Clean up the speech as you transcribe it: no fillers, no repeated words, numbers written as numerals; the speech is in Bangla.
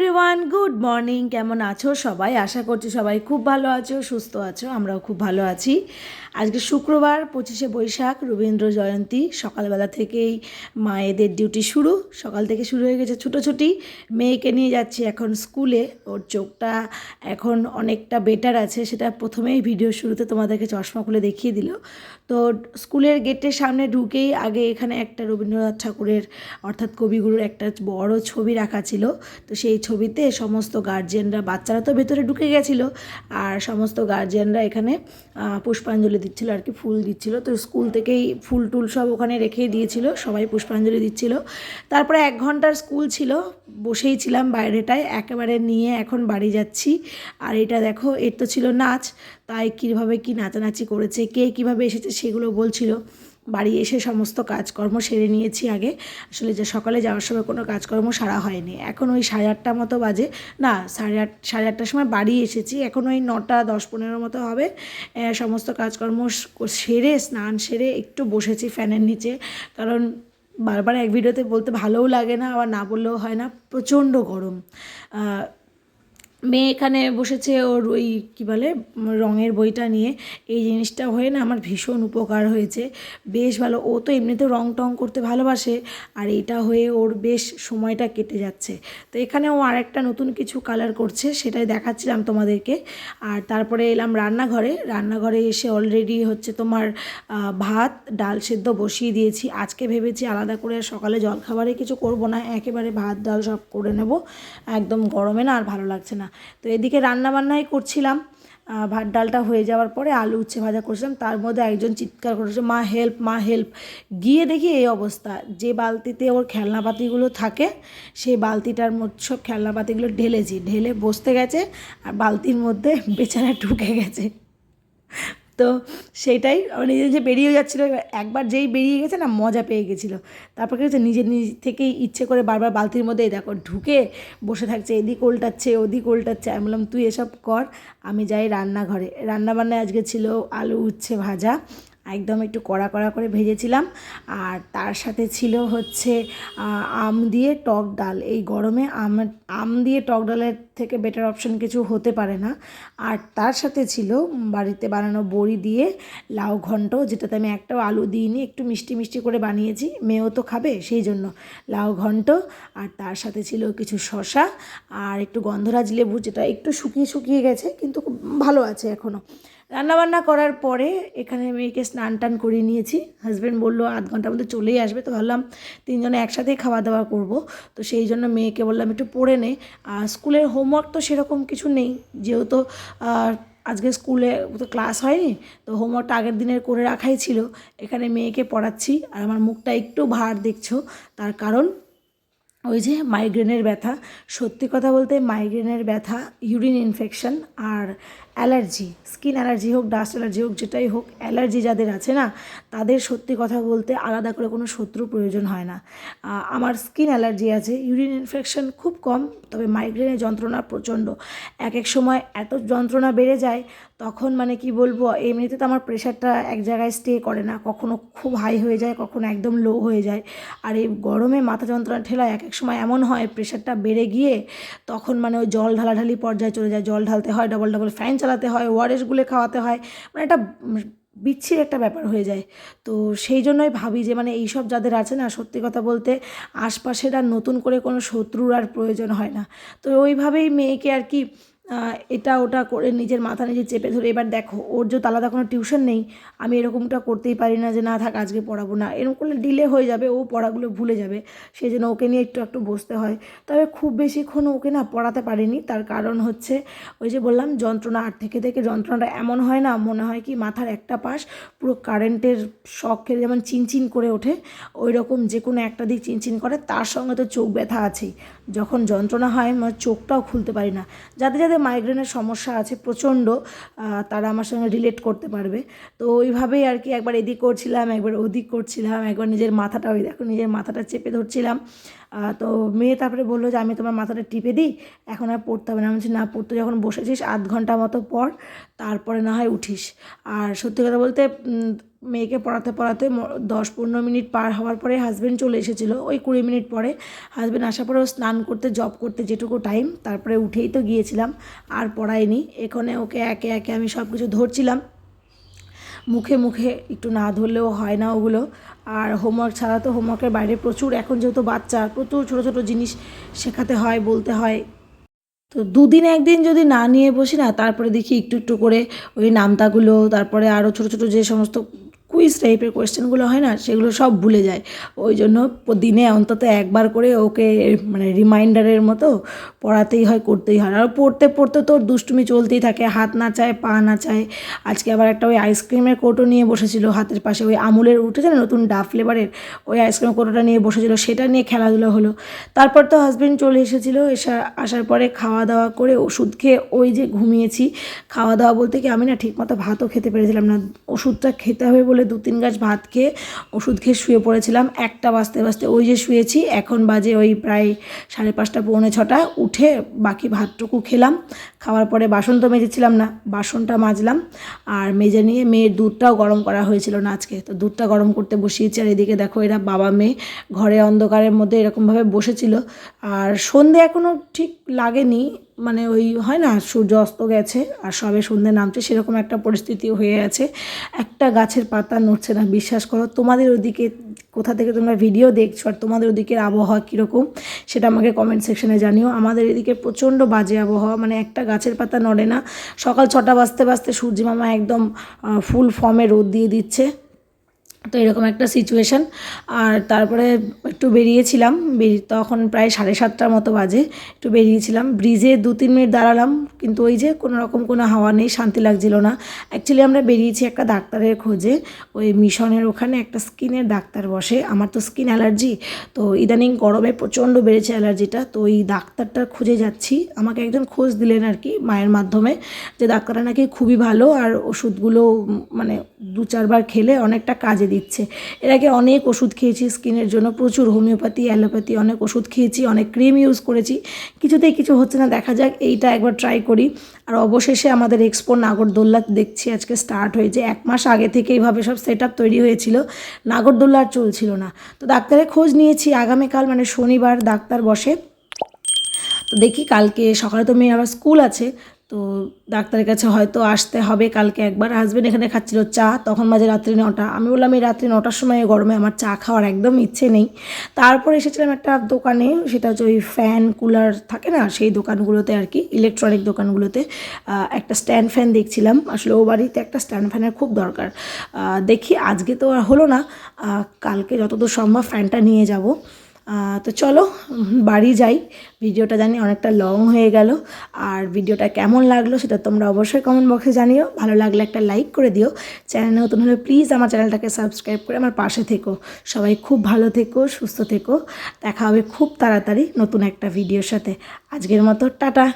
Everyone, good morning. কেমন আছো সবাই? আশা করছি সবাই খুব ভালো আছো, সুস্থ আছো। আমরাও খুব ভালো আছি। আজকে শুক্রবার, 25শে বৈশাখ, রবীন্দ্র জয়ন্তী। সকালবেলা থেকেই মায়েদের ডিউটি শুরু, সকাল থেকে শুরু হয়ে গেছে ছুটোছুটি। মেয়েকে নিয়ে যাচ্ছি এখন স্কুলে। ওর চোখটা এখন অনেকটা বেটার আছে, সেটা প্রথমেই ভিডিও শুরুতে তোমাদেরকে চশমা খুলে দেখিয়ে দিল। তো স্কুলের গেটের সামনে ঢুকেই আগে এখানে একটা রবীন্দ্রনাথ ঠাকুরের অর্থাৎ কবিগুরুর একটা বড় ছবি রাখা ছিল। তো সেই ছবিতে সমস্ত গার্জিয়ানরা, বাচ্চারা তো ভেতরে ঢুকে গেছিলো, আর সমস্ত গার্জিয়ানরা এখানে পুষ্পাঞ্জলি দিচ্ছিলো আর কি, ফুল দিচ্ছিলো। তো স্কুল থেকেই ফুল টুল সব ওখানে রেখেই দিয়েছিল, সবাই পুষ্পাঞ্জলি দিচ্ছিল। তারপরে 1 ঘন্টার স্কুল ছিল, বসেই ছিলাম বাইরেটায়, একেবারে নিয়ে এখন বাড়ি যাচ্ছি। আর এটা দেখো, এর তো ছিল নাচ, তাই কীভাবে কী নাচানাচি করেছে, কে কীভাবে এসেছে সেগুলো বলছিল। বাড়ি এসে সমস্ত কাজকর্ম সেরে নিয়েছি আগে। আসলে যে সকালে যাওয়ার সময় কোনো কাজকর্ম সারা হয়নি। এখন ওই 8:30 মতো বাজে, না 8:30 সময় বাড়ি এসেছি। এখন ওই 9টা 10-15 মতো হবে। সমস্ত কাজকর্ম সেরে, স্নান সেরে একটু বসেছি ফ্যানের নিচে, কারণ বারবার এক ভিডিওতে বলতে ভালোও লাগে না, আবার না বললেও হয় না, প্রচণ্ড গরম। মেয়ে এখানে বসেছে ওর ওই কী বলে রঙের বইটা নিয়ে। এই জিনিসটা হয়ে না আমার ভীষণ উপকার হয়েছে, বেশ ভালো। ও তো এমনিতেও রং টং করতে ভালোবাসে, আর এটা হয়ে ওর বেশ সময়টা কেটে যাচ্ছে। তো এখানে ও আরেকটা নতুন কিছু কালার করছে, সেটাই দেখাচ্ছিলাম তোমাদেরকে। আর তারপরে এলাম রান্নাঘরে এসে অলরেডি হচ্ছে তোমার ভাত ডাল সেদ্ধ বসিয়ে দিয়েছি। আজকে ভেবেছি আলাদা করে সকালে জলখাবারে কিছু করব না, একেবারে ভাত ডাল সব করে নেব, একদম গরমে না আর ভালো লাগছে না। তো এদিকে রান্নাবান্নাই করছিলাম। ভাত ডালটা হয়ে যাওয়ার পরে আলু উচ্ছে ভাজা করছিলাম, তার মধ্যে একজন চিৎকার করেছে, মা হেল্প, মা হেল্প। গিয়ে দেখি এই অবস্থা, যে বালতিতে ওর খেলনাপাতিগুলো থাকে সেই বালতিটার মধ্যে সব খেলনাপাতিগুলো ঢেলে বসতে গেছে, আর বালতির মধ্যে বেচারা ঢুকে গেছে। তো সেইটাই নিজে বেরিয়ে যাচ্ছিলো, একবার যেই বেরিয়ে গেছে না, মজা পেয়ে গেছিলো। তারপর কি হচ্ছে, নিজে থেকেই ইচ্ছে করে বারবার বালতির মধ্যে দেখো ঢুকে বসে থাকছে, এদিক উল্টাচ্ছে ওদিক উল্টাচ্ছে। আমি বললাম তুই এসব কর, আমি যাই রান্নাঘরে। রান্নাবান্নায় আজকে ছিল আলু উচ্ছে ভাজা, একদম একটু কড়া কড়া করে ভেজেছিলাম। আর তার সাথে ছিল হচ্ছে আম দিয়ে টক ডাল। এই গরমে আম দিয়ে টক ডালের থেকে বেটার অপশন কিছু হতে পারে না। আর তার সাথে ছিল বাড়িতে বানানো বড়ি দিয়ে লাউ ঘন্ট, যেটাতে আমি একটাও আলু দিইনি, একটু মিষ্টি মিষ্টি করে বানিয়েছি, মেয়েও তো খাবে সেই জন্য লাউ ঘন্ট। আর তার সাথে ছিল কিছু শসা আর একটু গন্ধরাজ লেবু, যেটা একটু শুকিয়ে শুকিয়ে গেছে কিন্তু খুব ভালো আছে এখনও। রান্নাবান্না করার পরে এখানে মেয়েকে স্নান টান করিয়ে নিয়েছি। হাজব্যান্ড বললো 1/2 ঘন্টার মধ্যে চলেই আসবে, তো ভাবলাম 3 জনে একসাথেই খাওয়া দাওয়া করব। তো সেই জন্য মেয়েকে বললাম একটু পড়ে নে। স্কুলের হোমওয়ার্ক তো সেরকম কিছু নেই, যেহেতু আজকে স্কুলে তো ক্লাস হয়নি, তো হোমওয়ার্কটা আগের দিনের করে রাখাই ছিল। এখানে মেয়েকে পড়াচ্ছি, আর আমার মুখটা একটু ভার দেখছো, তার কারণ ওই যে মাইগ্রেনের ব্যথা। সত্যি কথা বলতে মাইগ্রেনের ব্যথা, ইউরিন ইনফেকশন আর অ্যালার্জি, স্কিন অ্যালার্জি হোক, ডাস্ট অ্যালার্জি হোক, যেটাই হোক, অ্যালার্জি যাদের আছে না, তাদের সত্যি কথা বলতে আলাদা করে কোনো শত্রু প্রয়োজন হয় না। আমার স্কিন অ্যালার্জি আছে, ইউরিন ইনফেকশন খুব কম, তবে মাইগ্রেনের যন্ত্রণা প্রচণ্ড। এক এক সময় এত যন্ত্রণা বেড়ে যায়, তখন মানে কি বলবো, এমনিতে তো আমার প্রেশারটা এক জায়গায় স্টে করে না, কখনো খুব হাই হয়ে যায়, কখনো একদম লো হয়ে যায়। আর এই গরমে মাথা যন্ত্রণা ঠেলায় এক এক সময় এমন হয় প্রেশারটা বেড়ে গিয়ে তখন মানে ওই জল ঢালাঢালি পর্যায়ে চলে যায়, জল ঢালতে হয়, ডবল ডবল ফ্যান চালাতে হয়, ওআরএসগুলো খাওয়াতে হয়, মানে একটা বিচ্ছিরি একটা ব্যাপার হয়ে যায়। তো সেই জন্যই ভাবি যে মানে এইসব যাদের আছে না, সত্যি কথা বলতে আশপাশের আর নতুন করে কোনো শত্রুর আর প্রয়োজন হয় না। তো ওইভাবেই মেয়েকে আর কি এটা ওটা করে নিজের মাথা নিজে চেপে ধরে, এবার দেখো ওর যদি আলাদা কোনো টিউশন নেই, আমি এরকমটা করতেই পারি না যে না থাক আজকে পড়াবো না, এরকম করলে ডিলে হয়ে যাবে, ও পড়াগুলো ভুলে যাবে। সেই জন্য ওকে নিয়ে একটু একটু বসতে হয়। তবে খুব বেশিক্ষণ ওকে না পড়াতে পারিনি, তার কারণ হচ্ছে ওই যে বললাম যন্ত্রণা, আর থেকে থেকে যন্ত্রণাটা এমন হয় না, মনে হয় কি মাথার একটা পাশ পুরো কারেন্টের শক খেলে যেমন চিনচিন করে ওঠে, ওই রকম যে কোনো একটা দিক চিনচিন করে। তার সঙ্গে তো চোখ ব্যথা আছেই, যখন যন্ত্রণা হয় মানে চোখটাও খুলতে পারি না। যাদের যাদের মাইগ্রেনের সমস্যা আছে প্রচণ্ড, তারা আমার সঙ্গে রিলেট করতে পারবে। তো ওইভাবেই আর কি একবার এদিক করছিলাম, একবার ওদিক করছিলাম, একবার নিজের মাথাটা, ওই দেখো নিজের মাথাটা চেপে ধরছিলাম। তো মেয়ে তারপরে বললো যে আমি তোমার মাথাটা টিপে দিই, এখন আর পড়তে হবে না। আমি বলছি না, পড়তে যখন বসেছিস আধ ঘন্টা মতো পর, তারপরে না হয় উঠিস। আর সত্যি কথা বলতে মেয়েকে পড়াতে পড়াতে 10-15 মিনিট পার হওয়ার পরে হাজব্যান্ড চলে এসেছিলো। ওই 20 মিনিট পরে হাজব্যান্ড আসার পরেও স্নান করতে, জব করতে যেটুকু টাইম, তারপরে উঠেই তো গিয়েছিলাম, আর পড়াইনি। এখানে ওকে একে একে আমি সব কিছু ধরছিলাম, মুখে মুখে একটু না ধরলেও হয় না ওগুলো। আর হোমওয়ার্ক ছাড়া তো, হোমওয়ার্কের বাইরে প্রচুর, এখন যেহেতু বাচ্চা, প্রচুর ছোটো ছোটো জিনিস শেখাতে হয়, বলতে হয়। তো দুদিন একদিন যদি না নিয়ে বসি না, তারপরে দেখি একটু একটু করে ওই নামতাগুলো, তারপরে আরও ছোটো ছোটো যে সমস্ত কুইজ টাইপের কোয়েশ্চেনগুলো হয় না, সেগুলো সব ভুলে যায়। ওই জন্য দিনে অন্তত একবার করে ওকে মানে রিমাইন্ডারের মতো পড়াতেই হয়, করতেই হয়। আর পড়তে পড়তে তোর দুষ্টুমি চলতেই থাকে, হাত নাচায়, পা নাচায়। আজকে আবার একটা ওই আইসক্রিমের কৌটো নিয়ে বসেছিল হাতের পাশে, ওই আমুলের উঠেছে না নতুন ডাব ফ্লেভারের, ওই আইসক্রিমের কৌটোটা নিয়ে বসেছিল, সেটা নিয়ে খেলাধুলো হলো। তারপর তো হাজব্যান্ড চলে এসেছিলো, আসার পরে খাওয়া দাওয়া করে ওষুধ খেয়ে ওই যে ঘুমিয়েছি। খাওয়া দাওয়া বলতে কি, আমি না ঠিকমতো ভাতও খেতে পেরেছিলাম না, ওষুধটা খেতে হবে বলে 2-3 গাছ ভাত খেয়ে ওষুধ খেয়ে শুয়ে পড়েছিলাম। 1টা বাজতে বাজতে ওই যে শুয়েছি, এখন বাজে ওই প্রায় 5:30 পৌনে 6টা। উঠে বাকি ভাতটুকু খেলাম, খাওয়ার পরে বাসন তো মেজেছিলাম না, বাসনটা মাজলাম। আর মেজে নিয়ে মেয়ের দুধটাও গরম করা হয়েছিল না আজকে, তো দুধটা গরম করতে বসিয়েছি। আর এদিকে দেখো এরা বাবা মেয়ে ঘরে অন্ধকারের মধ্যে এরকমভাবে বসেছিল। আর সন্ধে এখনও ঠিক লাগেনি, মানে ওই হয় না সূর্য অস্ত গেছে আর সবে সন্ধে নামছে, সেরকম একটা পরিস্থিতি হয়ে আছে। একটা গাছের পাতা নড়ছে না। বিশ্বাস করো, তোমাদের ওদিকে কোথা থেকে তোমরা ভিডিও দেখছো আর তোমাদের ওদিকের আবহাওয়া কীরকম সেটা আমাকে কমেন্ট সেকশনে জানিও। আমাদের এদিকে প্রচণ্ড বাজে আবহাওয়া, মানে একটা গাছের পাতা নড়ে না। সকাল 6টা বাজতে বাজতে সূর্যি মামা একদম ফুল ফর্মে রোদ দিয়ে দিচ্ছে। তো এরকম একটা সিচুয়েশান। আর তারপরে একটু বেরিয়েছিলাম, তখন প্রায় 7:30টার মতো বাজে। একটু বেরিয়েছিলাম, ব্রিজে 2-3 মিনিট দাঁড়ালাম, কিন্তু ওই যে কোনো রকম কোনো হাওয়া নেই, শান্তি লাগছিল না। অ্যাকচুয়ালি আমরা বেরিয়েছি একটা ডাক্তারের খোঁজে, ওই মিশনের ওখানে একটা স্কিনের ডাক্তার বসে। আমার তো স্কিন অ্যালার্জি, তো ইদানিং গরমে প্রচণ্ড বেড়েছে অ্যালার্জিটা, তো ওই ডাক্তারটার খুঁজে যাচ্ছি। আমাকে একজন খোঁজ দিলেন আর কি মায়ের মাধ্যমে, যে ডাক্তারটা নাকি খুবই ভালো, আর ওষুধগুলো মানে 2-4 বার খেলে অনেকটা কাজে দিচ্ছে। এর আগে অনেক ওষুধ খেয়েছি স্কিনের জন্য, প্রচুর হোমিওপ্যাথি, অ্যালোপ্যাথি, অনেক ওষুধ খেয়েছি, অনেক ক্রিম ইউজ করেছি, কিছুতেই কিছু হচ্ছে না। দেখা যাক, এইটা একবার ট্রাই করি। আর অবশেষে আমাদের এক্সপো নাগরদোল্লা দেখছি আজকে স্টার্ট হয়েছে। 1 মাস আগে থেকে এইভাবে সব সেট আপ তৈরি হয়েছিল, নাগরদোল্লা আর চলছিল না। তো ডাক্তারের খোঁজ নিয়েছি, আগামীকাল মানে শনিবার ডাক্তার বসে। তো দেখি, কালকে সকালে তো মেয়ের আবার স্কুল আছে, তো ডাক্তারের কাছে হয়তো আসতে হবে কালকে একবার। হাজব্যান্ড এখানে খাচ্ছিল চা, তখন বাজে রাত্রি 9টা। আমি বললাম এই রাত্রি 9টার সময় গরমে আমার চা খাওয়ার একদম ইচ্ছে নেই। তারপর এসেছিলাম একটা দোকানে, সেটা হচ্ছে ওই ফ্যান কুলার থাকে না সেই দোকানগুলোতে আর কি, ইলেকট্রনিক দোকানগুলোতে। একটা স্ট্যান্ড ফ্যান দেখছিলাম, আসলে ও বাড়িতে একটা স্ট্যান্ড ফ্যানের খুব দরকার। দেখি, আজকে তো আর হলো না, কালকে যতদূর সম্ভব ফ্যানটা নিয়ে যাব। তো চলো বাড়ি যাই। ভিডিওটা জানি অনেকটা লং হয়ে গেল, আর ভিডিওটা কেমন লাগলো সেটা তোমরা অবশ্যই কমেন্ট বক্সে জানিও। ভালো লাগলে একটা লাইক করে দিও। চ্যানেলে নতুন হলে প্লিজ আমার চ্যানেলটাকে সাবস্ক্রাইব করে আমার পাশে থেকো। সবাই খুব ভালো থেকো, সুস্থ থেকো। দেখা হবে খুব তাড়াতাড়ি নতুন একটা ভিডিওর সাথে। আজকের মতো টাটা।